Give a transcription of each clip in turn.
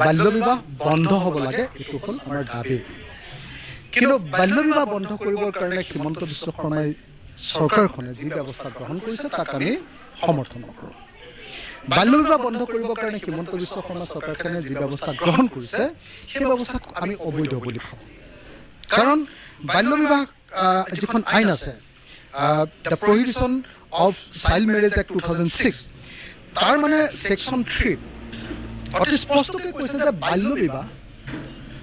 বাল্য বিবাহ বন্ধ হ'ব লাগে, এইটো হ'ল আমাৰ দাবী। কিন্তু বাল্য বিবাহ বন্ধ কৰিবৰ কাৰণে হিমন্ত বিশ্ব শৰ্মাই চৰকাৰখনে যি ব্যৱস্থা গ্ৰহণ কৰিছে তাক আমি সমৰ্থন নকৰোঁ। বাল্য বিবাহ বন্ধ কৰিবৰ কাৰণে হিমন্ত বিশ্ব শৰ্মা চৰকাৰখনে যি ব্যৱস্থা গ্ৰহণ কৰিছে সেই ব্যৱস্থাক আমি অবৈধ বুলি ভাবোঁ। কাৰণ বাল্য বিবাহ যিখন আইন আছে, the prohibition of child marriage act 2006, তাৰ মানে ছেকশ্যন 3 অতি স্পষ্টকৈ কৈছে যে বাল্য বিবাহ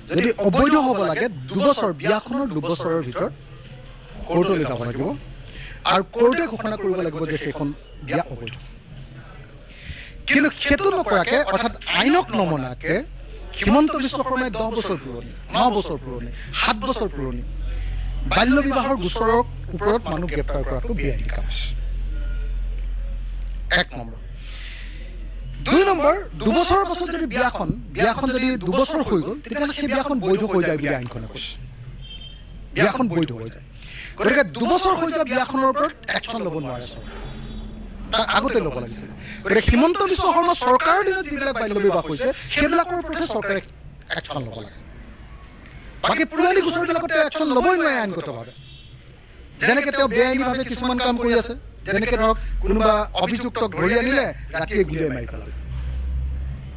যদি অবৈধ হ'ব লাগে 2 বছৰ, বিয়াখনৰ 2 বছৰৰ ভিতৰত কোৰ্টলৈ যাব লাগিব আৰু কোৰ্টে ঘোষণা কৰিব লাগিব যে সেইখন বিয়া অবৈধ। কিন্তু সেইটো নকৰাকৈ, অৰ্থাৎ আইনক নমনাকৈ হিমন্ত বিশ্ব শৰ্মাই 10 বছৰ পুৰণি, 9 বছৰ পুৰণি, 7 বছৰ পুৰণি বাল্য বিবাহৰ গোচৰৰ ওপৰত মানুহ গ্ৰেপ্তাৰ কৰাটো বেআইনী কাম হৈছে। 1 নম্বৰ। 2 নম্বৰ, 2 বছৰৰ পাছত যদি বিয়াখন যদি 2 বছৰ হৈ গ'ল, তেতিয়াহ'লে সেই বিয়াখন বৈধ হৈ যায় বুলি আইনখনে কৈছে। বিয়াখন বৈধ হৈ যায়। গতিকে 2 বছৰ হৈ যোৱা বিয়াখনৰ ওপৰত একশ্যন ল'ব নোৱাৰে চৰকাৰে, তাৰ আগতে ল'ব লাগিছিল। গতিকে হিমন্ত বিশ্ব শৰ্মা চৰকাৰৰ দিনত যিবিলাক বাল্য বিবাহ হৈছে সেইবিলাকৰ ওপৰতহে চৰকাৰে একশ্যন ল'ব লাগে। বাকী পুৰণি গোচৰবিলাকতে একশ্যন ল'বই নোৱাৰে আইনগতভাৱে। যেনেকৈ তেওঁ বেআইনীভাৱে কিছুমান কাম কৰি আছে, যেনেকৈ ধৰক কোনোবা অভিযুক্তক ধৰি আনিলে ৰাতিয়ে গুলিয়াই মাৰি পেলালে,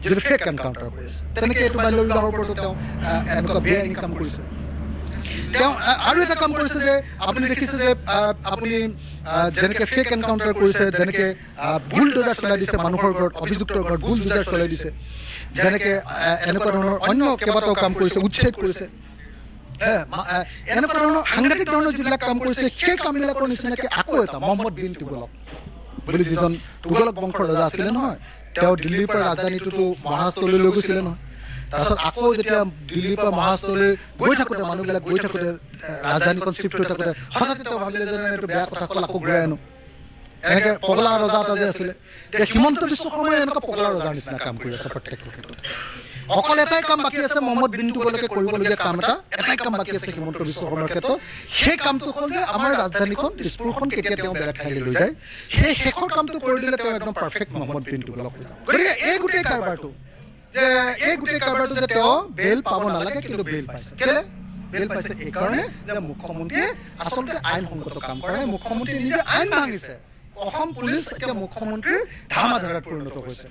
যিটো ফেক এনকাউণ্টাৰ কৰি আছে, তেনেকৈ এইটো বাল্য বিবাহৰ ওপৰতো তেওঁ এনেকুৱা বেআইনী কাম কৰিছে। তেওঁ আৰু এটা কাম কৰিছে যে আপুনি দেখিছে যে আপুনি যেনেকৈ ফেক এনকাউণ্টাৰ কৰিছে, যেনেকৈ ভুল ডোজাৰ চলাই দিছে মানুহৰ ঘৰত, অভিযুক্তৰ ঘৰত ভুল ডোজাৰ চলাই দিছে, যেনেকৈ এনেকুৱা ধৰণৰ অন্য কেইবাটাও কাম কৰিছে, উচ্ছেদ কৰিছে, এনেকুৱা ধৰণৰ সাংঘাতিক ধৰণৰ যিবিলাক কাম কৰিছে, সেই কামবিলাকৰ নিচিনাকৈ আকৌ এটা মহম্মদ বিন তুগলক বুলি যিজন তুগলক বংশৰ ৰজা আছিলে নহয়, তেওঁ দিল্লীৰ পৰা ৰাজধানীটোতো মহাৰাষ্ট্ৰলৈ লৈ গৈছিলে নহয়। তাৰপিছত আকৌ যেতিয়া দিল্লীৰ পৰা মহাৰাষ্ট্ৰলৈ গৈ থাকোঁতে, মানুহবিলাক গৈ থাকোঁতে, ৰাজধানীখন চিফ্ট হৈ থাকোঁতে হঠাতে তেওঁ ভাবিলে যে এইটো বেয়া কথা হ'ল, আকৌ ঘূৰাই আনো। এনেকৈ পগলা ৰজা এটা যে আছিলে, এতিয়া হিমন্ত বিশ্ব শৰ্মাই এনেকুৱা পগলা ৰজাৰ নিচিনা কাম কৰি আছে প্ৰত্যেকটো ক্ষেত্ৰতে। অকল এটাই কাম বাকী আছে মহম্মদ বিন তুগলকে কৰিবলগীয়া কাম এটাই কাম বাকী আছে হিমন্ত বিশ্ব শৰ্মাৰ ক্ষেত্ৰত। সেই কামটো হ'ল যে আমাৰ ৰাজধানীখন দিছপুৰখন কেতিয়া তেওঁ বেলেগ ঠাইলৈ লৈ যায়, সেই শেষৰ কামটো কৰি দিলে তেওঁ একদম পাৰফেক্ট মহম্মদ বিন তুগলক হৈ যাব। গতিকে এই গোটেই কাৰবাৰটো যে তেওঁ বেল পাব নালাগে, কিন্তু বেল পাইছে। কেলে বেল পাইছে? এইকাৰণে যে মুখ্যমন্ত্ৰীয়ে আচলতে আইনসংগত কাম কৰা নাই, মুখ্যমন্ত্ৰীয়ে নিজে আইন ভাঙিছে। অসম পুলিচ এতিয়া মুখ্যমন্ত্ৰীৰ ধামাধাৰাত পৰিণত হৈছে।